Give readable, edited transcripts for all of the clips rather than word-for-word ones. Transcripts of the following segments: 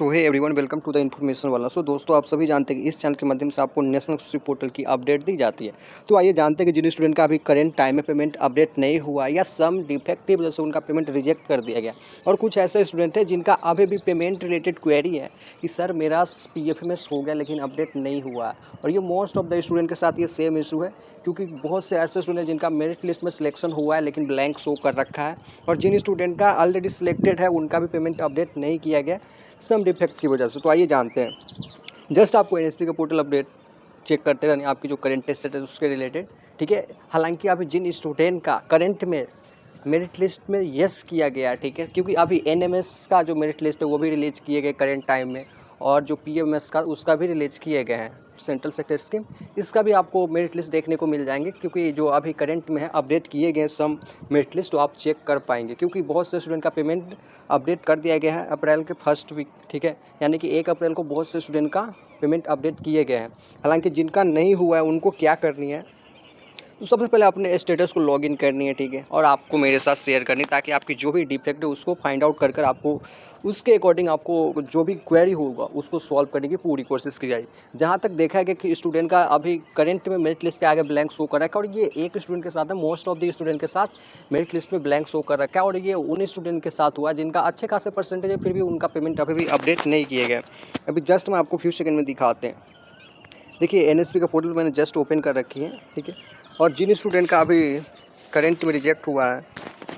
So hey everyone, welcome to the information वाला। दोस्तों, आप सभी जानते हैं कि इस चैनल के माध्यम से आपको नेशनल स्कॉलरशिप पोर्टल की अपडेट दी जाती है। तो आइए जानते हैं कि जिन स्टूडेंट का अभी करेंट टाइम में पेमेंट अपडेट नहीं हुआ या सम डिफेक्टिव जैसे उनका पेमेंट रिजेक्ट कर दिया गया, और कुछ ऐसे स्टूडेंट हैं जिनका अभी भी पेमेंट रिलेटेड क्वेरी है कि सर मेरा PFMS हो गया लेकिन अपडेट नहीं हुआ। और ये मोस्ट ऑफ द स्टूडेंट के साथ ये सेम इशू है, क्योंकि बहुत से ऐसे स्टूडेंट जिनका मेरिट लिस्ट में सिलेक्शन हुआ है लेकिन ब्लैंक शो कर रखा है, और जिन स्टूडेंट का ऑलरेडी सिलेक्टेड है उनका भी पेमेंट अपडेट नहीं किया गया सम डिफेक्ट की वजह से। तो आइए जानते हैं। जस्ट आपको NSP का पोर्टल अपडेट चेक करते रहने, आपकी जो करंट टेस्ट है उसके रिलेटेड, ठीक है। हालांकि अभी जिन स्टूडेंट का करंट में मेरिट लिस्ट में यस किया गया, ठीक है, क्योंकि अभी NMS का जो मेरिट लिस्ट है वो भी रिलीज किए गए करंट टाइम में, और जो PMS का उसका भी रिलीज किए गए हैं सेंट्रल सेक्टर स्कीम, इसका भी आपको मेरिट लिस्ट देखने को मिल जाएंगे, क्योंकि जो अभी करंट में है अपडेट किए गए सम मेरिट लिस्ट तो आप चेक कर पाएंगे, क्योंकि बहुत से स्टूडेंट का पेमेंट अपडेट कर दिया गया है अप्रैल के फर्स्ट वीक, ठीक है, यानी कि 1 अप्रैल को बहुत से स्टूडेंट का पेमेंट अपडेट किए गए हैं। हालांकि जिनका नहीं हुआ है उनको क्या करनी है, तो सबसे पहले अपने स्टेटस को लॉगिन करनी है, ठीक है, और आपको मेरे साथ शेयर करनी, ताकि आपकी जो भी डिफेक्ट है उसको फाइंड आउट कर आपको उसके अकॉर्डिंग आपको जो भी क्वेरी होगा उसको सॉल्व करने की पूरी कोशिश की जाए। जहाँ तक देखा गया कि स्टूडेंट का अभी करंट में मेरिट लिस्ट के आगे ब्लैंक शो कर रखा है, और ये एक स्टूडेंट के साथ है, मोस्ट ऑफ द स्टूडेंट के साथ मेरिट लिस्ट में ब्लैंक शो कर रखा है, और ये उन स्टूडेंट के साथ हुआ जिनका अच्छे खासे परसेंटेज है, फिर भी उनका पेमेंट अभी भी अपडेट नहीं किए गए। अभी जस्ट मैं आपको फ्यू सेकेंड में दिखाते हैं। देखिए, NSP का पोर्टल मैंने जस्ट ओपन कर रखी है, ठीक है, और जिन स्टूडेंट का अभी करंट में रिजेक्ट हुआ है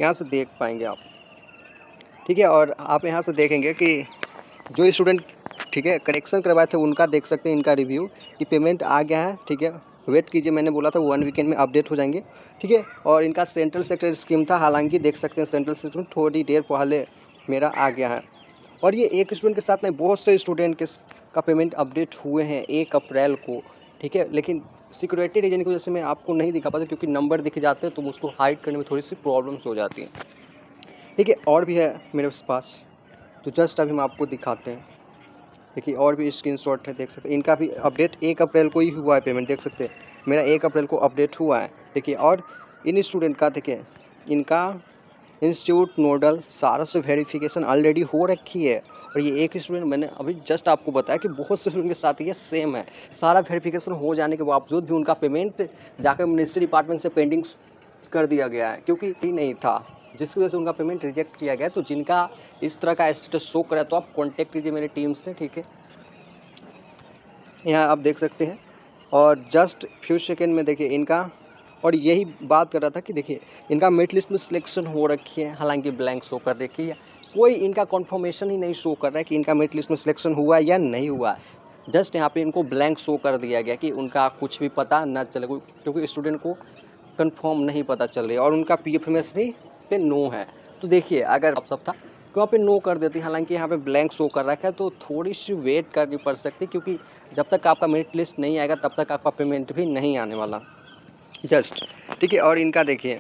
यहाँ से देख पाएंगे आप, ठीक है, और आप यहाँ से देखेंगे कि जो स्टूडेंट, ठीक है, करेक्शन करवाए थे उनका देख सकते हैं इनका रिव्यू कि पेमेंट आ गया है, ठीक है, वेट कीजिए, मैंने बोला था 1 वीकेंड में अपडेट हो जाएंगे, ठीक है। और इनका सेंट्रल सेक्टर स्कीम था, हालांकि देख सकते हैं सेंट्रल सेक्टर थोड़ी देर पहले मेरा आ गया है। और ये एक स्टूडेंट के साथ नहीं, बहुत से स्टूडेंट के का पेमेंट अपडेट हुए हैं 1 अप्रैल को, ठीक है, लेकिन सिक्योरिटी रीजन की वजह से मैं आपको नहीं दिखा पाता, क्योंकि नंबर दिख जाते हैं तो उसको हाइड करने में थोड़ी सी प्रॉब्लम्स हो जाती हैं, ठीक है। और भी है मेरे पास, तो जस्ट अभी हम आपको दिखाते हैं। देखिए, और भी स्क्रीनशॉट है, देख सकते हैं, इनका भी अपडेट 1 अप्रैल को ही हुआ है पेमेंट, देख सकते हैं, मेरा 1 अप्रैल को अपडेट हुआ है, देखिए। और इन स्टूडेंट का देखिए, इनका इंस्टीट्यूट नोडल सारा से वेरिफिकेशन ऑलरेडी हो रखी है, और ये एक स्टूडेंट, मैंने अभी जस्ट आपको बताया कि बहुत से स्टूडेंट के साथ ये सेम है, सारा वेरिफिकेशन हो जाने के बावजूद भी उनका पेमेंट जाकर मिनिस्ट्री डिपार्टमेंट से पेंडिंग कर दिया गया है, क्योंकि ही नहीं था, जिसकी वजह से उनका पेमेंट रिजेक्ट किया गया। तो जिनका इस तरह का स्टेटस शो करा तो आप कॉन्टेक्ट कीजिए मेरी टीम से, ठीक है, यहाँ आप देख सकते हैं। और जस्ट फ्यू सेकेंड में देखिए इनका, और यही बात कर रहा था कि देखिए इनका मेरिट लिस्ट में सिलेक्शन हो रखी है, हालांकि ब्लैंक शो कर रखी है, कोई इनका कंफर्मेशन ही नहीं शो कर रहा है कि इनका मेरिट लिस्ट में सिलेक्शन हुआ है या नहीं हुआ है। जस्ट यहाँ पे इनको ब्लैंक शो कर दिया गया कि उनका कुछ भी पता ना चले, क्योंकि स्टूडेंट को कंफर्म नहीं पता चल रही है, और उनका PFMS भी पे नो है। तो देखिए, अगर आप सब था तो वहाँ पे नो कर देती, हालांकि यहाँ पे ब्लैंक शो कर रखा है, तो थोड़ी सी वेट करनी पड़ सकती, क्योंकि जब तक आपका मेरिट लिस्ट नहीं आएगा तब तक आपका पेमेंट भी नहीं आने वाला, जस्ट, ठीक है। और इनका देखिए,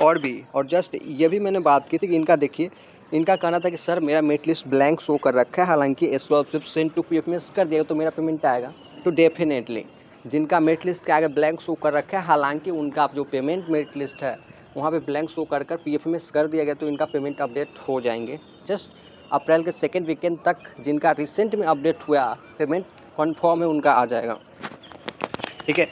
और भी, और जस्ट ये भी मैंने बात की थी कि इनका देखिए, इनका कहना था कि सर मेरा मेरिट लिस्ट ब्लैंक शो कर रखा है, हालांकि स्कॉलरशिप सेंड टू PFMS कर दिया तो मेरा पेमेंट आएगा। तो डेफिनेटली जिनका मेरिट लिस्ट के आगे ब्लैंक शो कर रखा है, हालांकि उनका जो पेमेंट मेरिट लिस्ट है वहाँ पे ब्लैंक शो कर PFMS कर दिया गया, तो इनका पेमेंट अपडेट हो जाएंगे। जस्ट अप्रैल के 2nd वीकेंड तक जिनका रिसेंट में अपडेट हुआ पेमेंट कन्फर्म है उनका आ जाएगा, ठीक है।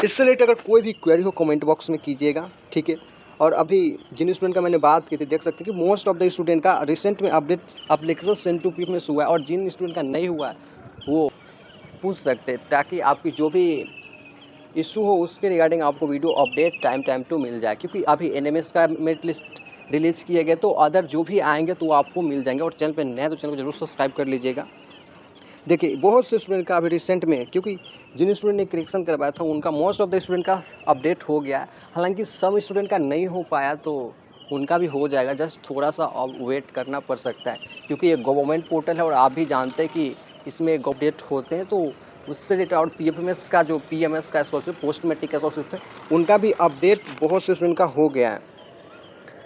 इससे रिलेटेड अगर कोई भी क्वेरी हो कमेंट बॉक्स में कीजिएगा, ठीक है। और अभी जिन स्टूडेंट का मैंने बात की थी, देख सकते हैं कि मोस्ट ऑफ द स्टूडेंट का रिसेंट में update application send to PFMS हुआ है, और जिन स्टूडेंट का नहीं हुआ है वो पूछ सकते हैं, ताकि आपकी जो भी इशू हो उसके रिगार्डिंग आपको वीडियो अपडेट टाइम टू मिल जाए, क्योंकि अभी NMS का मेरिट लिस्ट रिलीज़ किए गए, तो अदर जो भी आएंगे तो आपको मिल जाएंगे। और चैनल पर नए तो चैनल को जरूर सब्सक्राइब कर लीजिएगा। देखिए, बहुत से स्टूडेंट का अभी रिसेंट में, क्योंकि जिन स्टूडेंट ने करेक्शन करवाया था उनका मोस्ट ऑफ द स्टूडेंट का अपडेट हो गया, हालांकि सम स्टूडेंट का नहीं हो पाया, तो उनका भी हो जाएगा, जस्ट थोड़ा सा अब वेट करना पड़ सकता है, क्योंकि ये गवर्नमेंट पोर्टल है और आप भी जानते हैं कि इसमें अपडेट होते हैं, तो उससे रिलेटेड। और PFMS का जो PMS का स्कॉलरशिप, पोस्ट मैट्रिक स्कॉलरशिप है, उनका भी अपडेट बहुत से स्टूडेंट का हो गया है,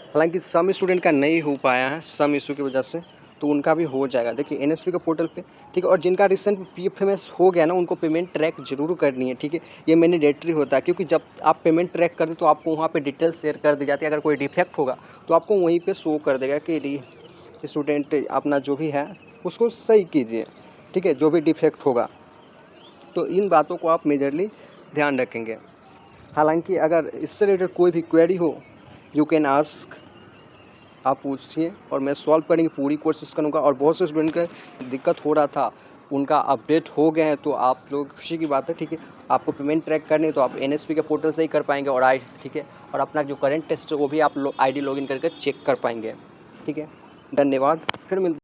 हालांकि सम स्टूडेंट का नहीं हो पाया है सम इशू की वजह से, तो उनका भी हो जाएगा। देखिए NSP का पोर्टल पे, ठीक है। और जिनका रिसेंट PFMS हो गया ना, उनको पेमेंट ट्रैक जरूर करनी है, ठीक है, ये मैंडेटरी होता है, क्योंकि जब आप पेमेंट ट्रैक करते तो आपको वहाँ पे डिटेल शेयर कर दी जाती है। अगर कोई डिफेक्ट होगा तो आपको वहीं पे शो कर देगा कि स्टूडेंट अपना जो भी है उसको सही कीजिए, ठीक है, जो भी डिफेक्ट होगा। तो इन बातों को आप मेजरली ध्यान रखेंगे। हालांकि अगर इससे रिलेटेड कोई भी क्वेरी हो, यू कैन आस्क, आप पूछिए और मैं सॉल्व करने की पूरी कोशिश करूँगा। और बहुत से स्टूडेंट का दिक्कत हो रहा था, उनका अपडेट हो गए हैं, तो आप लोग खुशी की बात है, ठीक है। आपको पेमेंट ट्रैक करनी है तो आप एनएसपी के पोर्टल से ही कर पाएंगे, और ठीक है, और अपना जो करंट टेस्ट है वो भी आप आईडी लॉगिन करके चेक कर पाएंगे, ठीक है। धन्यवाद, फिर मिलते